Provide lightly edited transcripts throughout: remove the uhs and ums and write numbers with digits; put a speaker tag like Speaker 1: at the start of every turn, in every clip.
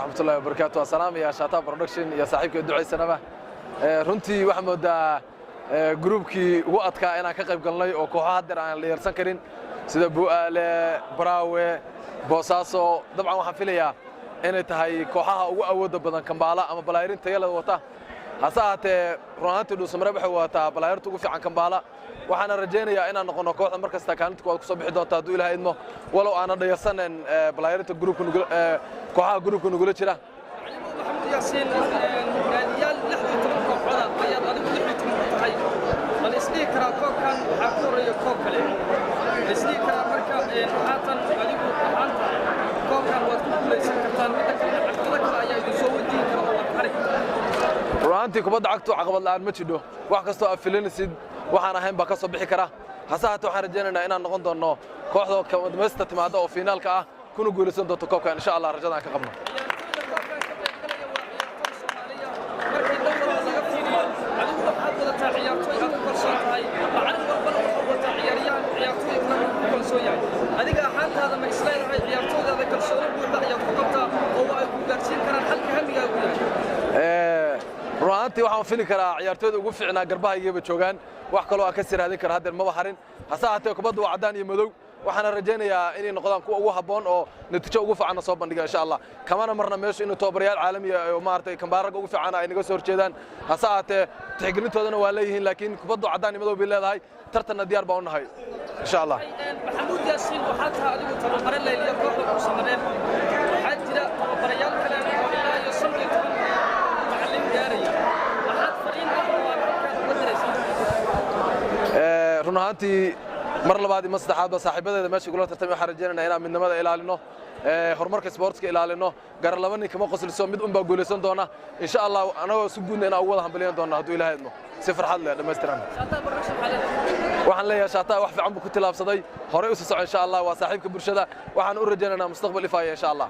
Speaker 1: ورحمة الله وبركاته. السلام يا شاطا برودكشن يا صاحبك الدعاء سنبه runtii waxaan moodaa groupkii ugu adkaa inaan ka qayb galnay oo kooxaha hadda aan la yeersan karin sida Bu'aale, Braawe, Boosaaso dabcan waxaan filayaa inay tahay kooxaha ugu awoodda badan Kampala ama balaayirin tayada wata hase ahaatee runaantii Dhuusamare waxay wataa balaayirta ugu fiican Kampala waxaan rajaynayaa inaan noqono kooxda markasta kaalinta ku soo bixi doonta hadduu Ilaahay idmo walow aan dhayarsanen balaayirinta groupka kooxaha groupka nugula jira
Speaker 2: محمود ياسين ناديال لحظة الكوكولا أيضا أدوك لحظة الكوكولا الإسليكرا كوكان حكوري كوكالي الإسليكرا مركا حاطا أدوك حانتا كوكان واتكوكولا يسكتان مدكا عقدك أيا يسوي ديكرا واتحرك
Speaker 1: runaantii kubadda cagtu caqabad la'aan ma jiro wax kastoo afilinaysid waxaan ahayn baa ka soo bixi kara hase ahaatee waxaan rajaynaynaa inaan noqon doono kooxda dhamaysta timaada oo finaalka ah kuna guulaysan doonto koobka insha Allah rajadaan ka qabno adiga ahaantaada ma isleedahay ciyaartooyda kalsooni buuxda ayaa ku qabtaa oo ay ku gaarsiin karaan halka hamiga ugu yahay runaantii waxaan fili karaa ciyaartooyda ugu fiicnaa garbahayga joogaan wax kale oo aan ka siraadin kara hadda ma harin hase ahaatee kubaddu waa cadaan iyo madow waxaan rajaynayaa inay noqdaan kuwa ugu habboon oo natiijo ugu fiican soo bandhiga insha Allah kamana marna meesha inuu tababarayaal caalami ah oo maartay Kampala ugu fiican ay naga soo horjeedaan hase ahaatee tixgelintoodana waa leeyihiin laakiin kubaddu cadaan iyo madow bay leedahay tartanna diyaar baan u nahay insha Allah
Speaker 2: محمود ياسين وحتى adigu tababare leeyahay kooxda ku sameeyay waxa jira tababarayaal kale oo ilaa iyo 15 macallin gaaraya waxaad fariin ah oo aad ugu diraysaa
Speaker 1: run ahaantii mar labaad iyo saddexaad ba saaxiibadeeda meesha kula tartamay waxaan rajaynaynaa inaan midnimada ilaalino horumarka sportska ilaalino gaar laba nin kama qosliso mid un baa guulaysan doona insha Allah anagoo si guudna inaan ugu wada hambaliyan doona hadduu Ilaahay idmo si farxad leh dhameystiran waxaan leeyahay shaataa wax fiican buu ku tilaabsaday hore u soo soco insha Allah waa saaxiibka bulshada waxaan u rajaynaynaa mustaqbal ifaaya insha Allah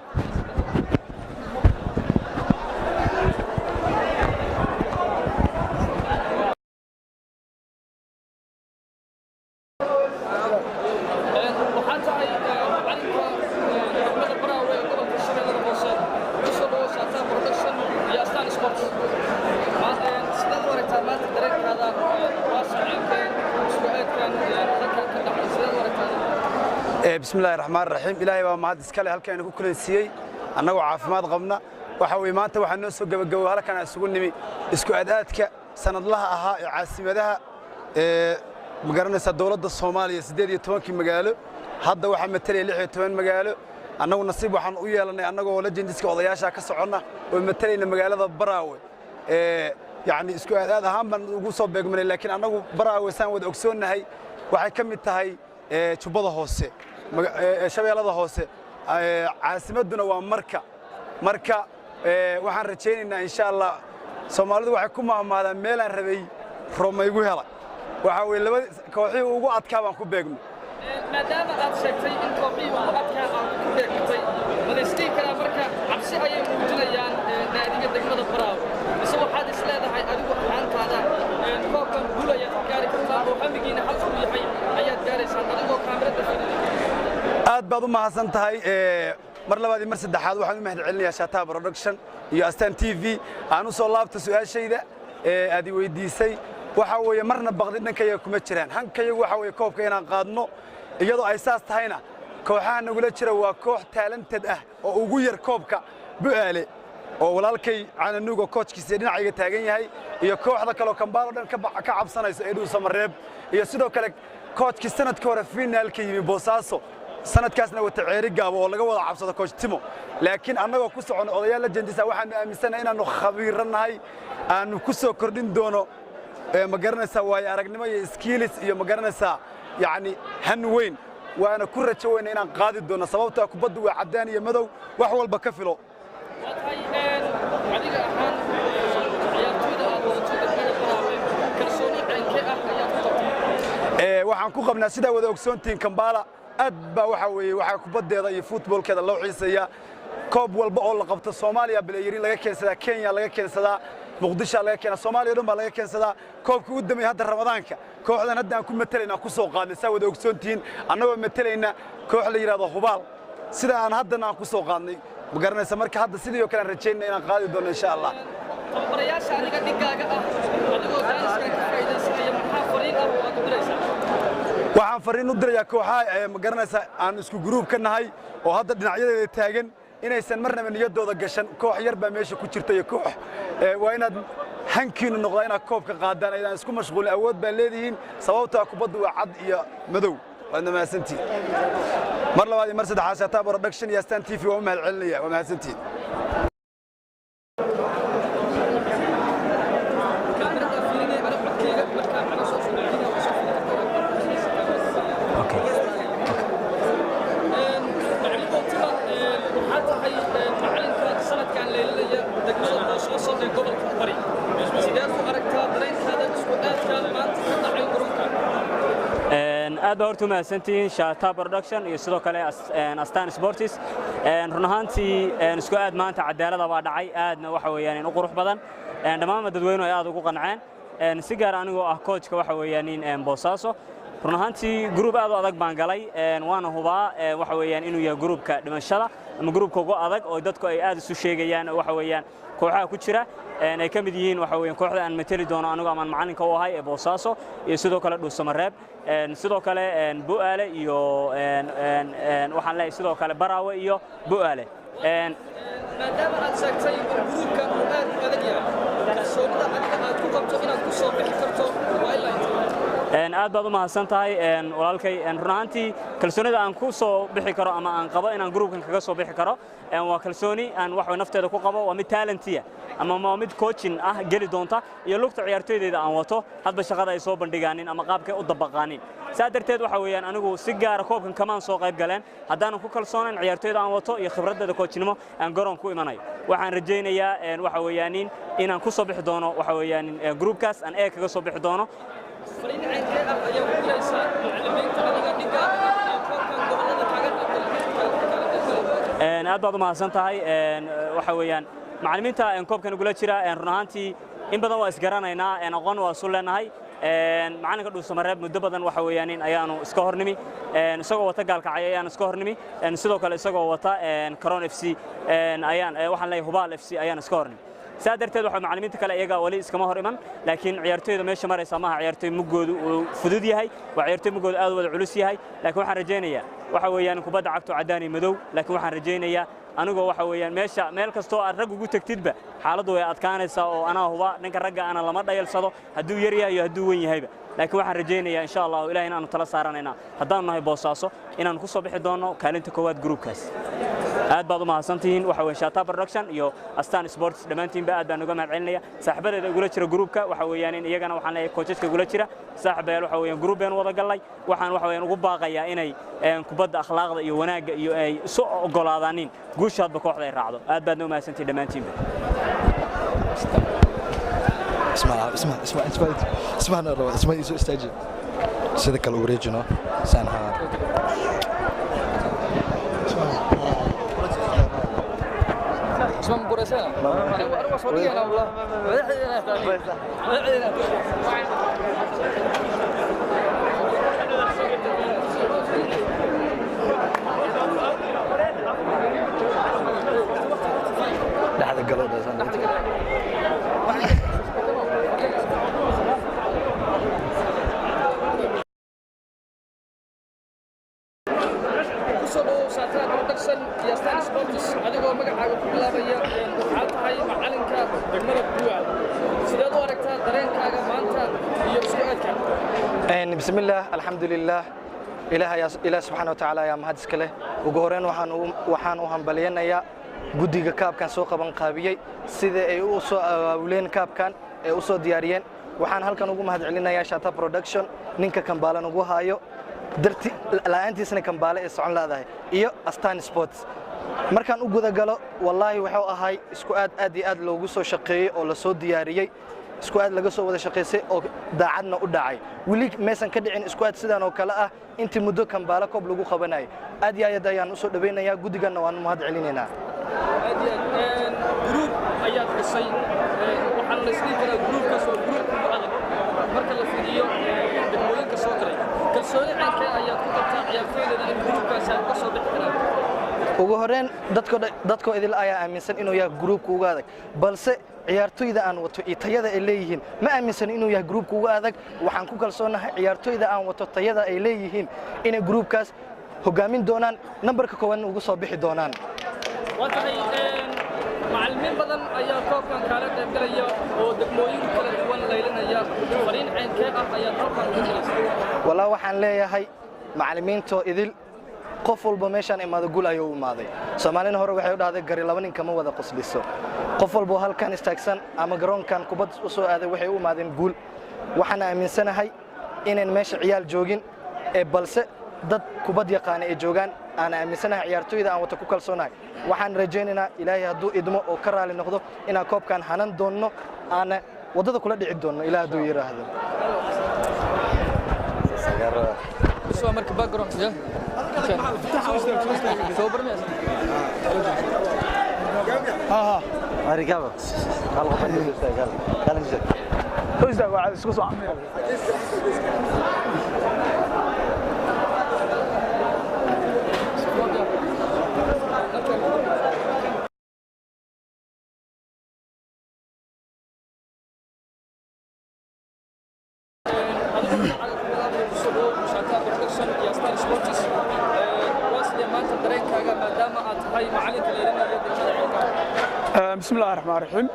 Speaker 3: بسم الله الرحمن الرحيم إلهي ومعاد إسكالي هل كان كل السيء أنه عافمات غمنا وحوي ما أنت وحنا نسوق جو هل كان أسوق نمي إسكو أداتك سند لها أها عاصمة لها مقارنة الدولة الصومالية سديد توانكي مقاله هذا واحد مثلي لحية توان مقاله أنه نصيب وحن ويا لنا أنه ولجن ديسك وضياشة كسرنا ومثلي المقالة ذا براوي يعني إسكو أدات هم من وجوسه بيجمل لكن أنه براوي سان أكسون هاي waxay ka mid tahay jubada hoose shabeellada hoose caasimaduna waa marka waxaan rajaynaynaa insha Allah Soomaalidu waxay ku maamaadaan meel aan rabay romaygu helay waxa way laba kooxii ugu adkaa baan ku beegno
Speaker 2: maadaama aad sheegtay in kooxii ugu adkaa aad ku beegtay madastii kala marka cabsi ayay muujinayaan naadiga degmada Baraawe isoo waxaad isleedahay adigu ahaantaada koobkan guulaya gaari kartaa oo hamigiina hal uu yahay ayaad gaaraysaa adigoo kaamirada fiirinaya
Speaker 3: aad baad u mahadsan tahay mar labaad iyo mar saddexaad waxaan u mahad celinayaa Shataa Production iyo Astaan TV aan u soo laabto su'aashayda aad i weydiisay waxa weeye marna baqdi dhankayga kuma jiraan hankaygu waxa weeye koobka inaan qaadno iyadoo ay saas tahayna kooxaha nagula jira waa koox talented ah oo ugu yar koobka Bu'aale oo walaalkay Cananuuga coachkiisa dhinacayga taagan yahay iyo kooxda kale oo Kampala dhan ka cabsanayso ee Dhuusamareeb iyo sidoo kale coachkii sanadkii hore finaalka yimi Boosaaso sanadkaasna wata ceeri gaabo oo laga wada cabsado coach Timo laakiin annagoo ku socon odayaal legendisa waxaan aaminsanahay inaanu khabiiranahay aanu ku soo kordhin doono ma garanaysaa way aragnimo iyo skills iyo ma garanaysaa yani han weyn waana ku rajo weyn inaan qaadi doono sababtoo kubaddu waa cadaan iyo madow wax walba ka filo
Speaker 2: adiga ahaan ciyaartooyda aad wadato degmada Baraawe kalsooni ceenkee ah ayaad ku qabtay
Speaker 3: waxaan ku qabnaa sida wada ogsoontiin Kampala aad baa waxa weeye waxa kubaddeeda iyo footballkeeda loo xiiseeyaa koob walba oo la qabto Soomaaliya bilayirin laga keensadaa Kenya laga keensadaa Muqdisho laga keenaa Soomaaliya dhan baa laga keensadaa koobka u dambeeyay hadda Ramadaanka kooxdan hadda aan ku matalayna ku soo qaadnay saa wada ogsoontiin annagoo matalayna koox la yiraahdo Hubaal sida aan haddana aan ku soo qaadnay ma garanaysa marka hadda sidii oo kale aan rajaynayna inaan qaadi doono insha Allah
Speaker 2: tababarayaasha adiga dhigaaga ah adigoo daaniska ka faa'iideysanaya maxaa fariin ah oo aad u diraysaa
Speaker 3: waxaan fariin u dirayaa kooxaha ma garanaysa aan isku group ka nahay oo hadda dhinacyadeeda taagan inaysan marnaba niyadooda gashan koox yar baa meesha ku jirta iyo koox waa inaad hankiinu noqdaa inaad koobka qaadaan aydan isku mashquulin awood baa leedihiin sababtoo kubaddu waa cad iyo madow waadna mahadsantihiin mar labaad iyo mar saddexaad Shataa Production iyo Astaan TV waa u mahadcelinaya waa mahadsantihiin
Speaker 4: aad baa horta mahadsantihiin Shataa Production iyo sidoo kale Astaan Sports run ahaantii isku aad maanta cadaalada baa dhacay aadna waxa weeyaan in qurux badan dhammaan dadweynuhu ay aad ugu qanceen si gaar anigoo ah coachka waxa weeyaan in Boosaaso run ahaantii group aad u adag baan galay waana hubaa waxa weeyaan inuu yahay groupka dhimashada ama groupka ugu adag oo dadku ay aad isu sheegayaan waxa weeyaan kooxaha ku jira ay ka mid yihiin waxa weeyaan kooxda aan matali doono anigu ama macalinka u ahay ee Boosaaso iyo sidoo kale Dhuusamareeb sidoo kale Bu'aale iyo waxaan leeyahay sidoo kale Baraawe iyo Bu'aale
Speaker 2: maadaama aad sheegtay groupka uu aad u adag yahay kalsoonida aad ku qabto inaad ku soo bixi karto waa ilaa
Speaker 4: aad baad u mahadsan tahay walaalkay run ahaantii kalsoonida aan ku soo bixi karo ama aan qabo inaan groupkan kaga soo bixi karo waa kalsooni aan wax nafteeda ku qabo waa mid talentiya ama waa mid coaching ah geli doonta iyo lugta ciyaartooydeeda aan wato hadba shaqada ay soo bandhigaanin ama qaabka u dabaqaanin saadarteed waxa weeyaan anigu si gaar ah koobkan kamaan soo qayb galeen haddaan ku kalsoonayn ciyaartooyda aan wato iyo khibradda coachnimo aan garoon ku imanayo waxaan rajaynayaa waxa weeyaan inaan ku soo bixi doono waxa weeyaan groupkaas aan ee kaga soo bixi doono
Speaker 2: fariin ceenkee ah ayaa ku jiraysaa macallimiinta adiga dhigaaga koobkan gobolada kaaga
Speaker 4: aad baad u mahadsan tahay waxa weeyaan macallimiinta koobkan ugula jira run ahaantii in badan waa isgaranaynaa aqoon waa isu leenahay macalinka Dhuusamareeb muddo badan waxa weeyaan in ayaanu iska hornimi isagoo wata gaalkacay ayaan iska hornimi sidoo kale isagoo wata Karoon FC ayaan waxaan leeyahay Hubaal FC ayaan iska hornimi saadarteed waxa macallimiinta kale iyaga wali iskama hor iman laakiin ciyaartooyda meesha maraysa maaha ciyaartooy mugoodu fudud yahay waa ciyaartooy mugoodu aad wada culus yahay laakiin waxaan rajaynayaa waxa weeyaan kubadda cagtu cadaani madow laakiin waxaan rajaynayaa anigoo waxa weeyaan meel kastoo aad rag ugu tagtidba xaaladdu way adkaanaysaa oo anaa huba ninka ragga ana lama dhayalsado hadduu yar yahay iyo hadduu weyn yahayba laakiin waxaan rajaynayaa insha Allah ilaahay inaanu tala saaranaynaa haddaan nahay Boosaaso inaan ku soo bixi doono kaalinta koowaad groupkaas aad baad u mahadsantihiin waxa weeyaan Shataa Production iyo Astaan Sports dhamaantiinba aad baan uga mahadcelinaya saaxiibadeeda ugu jira groupka waxa weeyaan in iyagana waxaan leeyahay coachka ugu jira saaxiibayaal waxa weeyaan group been wada galay waxaan waxa weeyaan ugu baaqayaa inay kubadda akhlaaqda iyo wanaaga iyo ay soo ogolaadaanin guushaadba kooxda ay raacdo aad baad u mahadsantihiin dhamaantiinba
Speaker 5: اسمع يسوع استاجي سيدك الاوريجينال سانها
Speaker 2: اسمه مبورسنا انا وصولي انا والله
Speaker 5: لحد القلب
Speaker 2: Shataa Production iyo Astaan Sports adigoo magacaaga ku bilaabaya waxaad tahay macalinka degmada Bu'aale sidaad u aragtaa dareenkaaga maanta iyo isku aadka
Speaker 6: bismillaah alxamdulillaah ilaahay subxaanahu wa tacaala ayaa mahad iska leh ugu horreyn waxaan u hambaliyanayaa guddiga kaabkan soo qaban qaabiyey sida ay u soo aawuleen kaabkan ee u soo diyaariyeen waxaan halkan ugu mahad celinayaa Shataa Production ninka Kambaala ugu haayo darti la'aantiisna Kambaale ee socon laadahay iyo Astaan Sports markaan u guda galo wallahi wuxuu ahay isku aad iyo aad loogu soo shaqeeyay oo la soo diyaariyay isku aad laga soo wada shaqeysay oo daacadna u dhacay wili meesan ka dhicin isku aad sidaan oo kale ah intii muddo Kambaale koob lagu qabanay aad iyo aad ayaan u soo dhaweynayaa guddigana waan mahad celinaynaa
Speaker 2: group ayaad dhisay waxaan la isdhihi karaa groupkaas oo group ku adag marka la fiiriyo degmooyinka soo galay kalsooni caankee ayaad ku qabtaa ciyaartooyda in groupkaas ay ka soo bixi karaan
Speaker 6: ugu horeen dadkoo idil ayaa aaminsan inuu yahay gruubka ugu adag balse ciyaartoyda aan wato iyo tayada ay leeyihiin ma aaminsan inuu yahay gruubka ugu adag waxaan ku kalsoonahay ciyaartoyda aan wato tayada ay leeyihiin inay gruubkaas hogaamin doonaan nambarka koowaad ugu soo bixi doonaan
Speaker 2: macallimiin badan ayaa koobkan kala qayb galaya oo degmooyin kala duwan laylinaya fariin ceenkee ah ayaa halkan ku jiraysa
Speaker 6: walaa waxaan leeyahay macallimiinto idil qof walba meeshaan imaado guul ayuu imaaday Soomaalina hore waxay u dhahday gari laba nin kama wada qosliso qof walba halkan istaagsan ama garoonkan kubad u soo aaday waxay u imaadeen guul waxaan aaminsanahay inaan meesha ciyaal joogin ee balse dad kubad yaqaan ay joogan aan aaminsanahay ciyaartoyda aan wata ku kalsoonahay waxaan rajaynaynaa ilaahay hadduu idmo oo ka raali noqdo inaan koobkan hanan doonno aan wadada kula dhici doonno ilaa hadduu yiraahdo
Speaker 2: soo marka background ya soo barnaamij
Speaker 5: Arigaba. Hal qof ayuu istaagal. Kala jir.
Speaker 3: Hoosda waa isku soo amay. بسم الله الرحمن الرحيم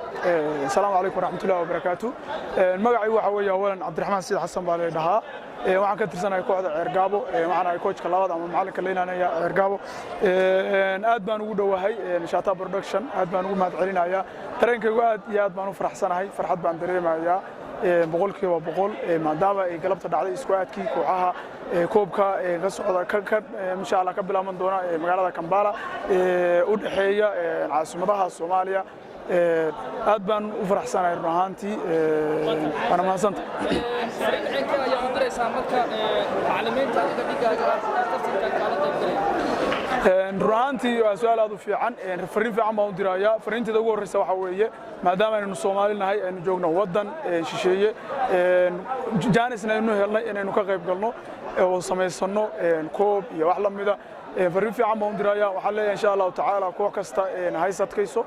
Speaker 3: السلام عليكم ورحمة الله وبركاته مقعي وحوي أولا عبد الرحمن سيد حسن بالي دها waxaan ka tirsanahay kooxda Ceergaabo waxaan coachka labaad ama macallinka leenaanaya Ceergaabo aad baan ugu dhawahay Shaata production aad baan ugu mahadcelinayaa tareenkaygu aad iyo aad baan u faraxsanahay farxad baan dareemayaa boqolkiiba boqol maadaama ay galabta dhacday isku aadkii kooxaha koobka ka socda insha Allah ka bilaaban doona magaalada Kampala u dhaxeeya caasimadaha Soomaaliya aad baan u faraxsanahay run ahaantii ana mahadsantahay
Speaker 2: fariin ceenka ayaa u diraysaa marka macallimiinta adiga dhigaaga tartanka kala qaybgalaya
Speaker 3: run ahaantii waa su'aal aad u fiican fariin fiican baan u dirayaa fariinteeda ugu horreysa waxa weeye maadaama aynu Soomaali nahay aynu joogno wadan shisheeye jaanisna aynu helnay inaynu ka qayb galno oo sameysano koob iyo wax la mida fariin fiican baan u dirayaa waxaan leeyahay insha Allah tacaala koox kasta haysadkayso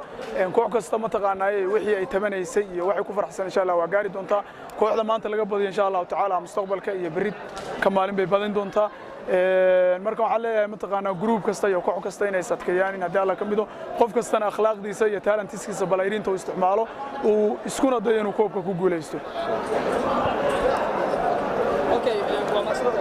Speaker 3: koox kasta ma taqaanaay wixii ay tabanaysay iyo waxay ku faraxsan insha Allah waa gaari doontaa kooxda maanta laga badiyo insha Allah tacaala mustaqbalka iyo berid ka maalin bay badin doontaa marka waxaan leeyahay ma taqaanaa group kasta iyo koox kasta inay sadkeeyaan in haddii alla ka mido qof kastana akhlaaqdiisa iyo talentiskiisa ballayrinta uu isticmaalo uu iskuna dayo inuu koobka ku guuleysto
Speaker 2: okay waa mas'uul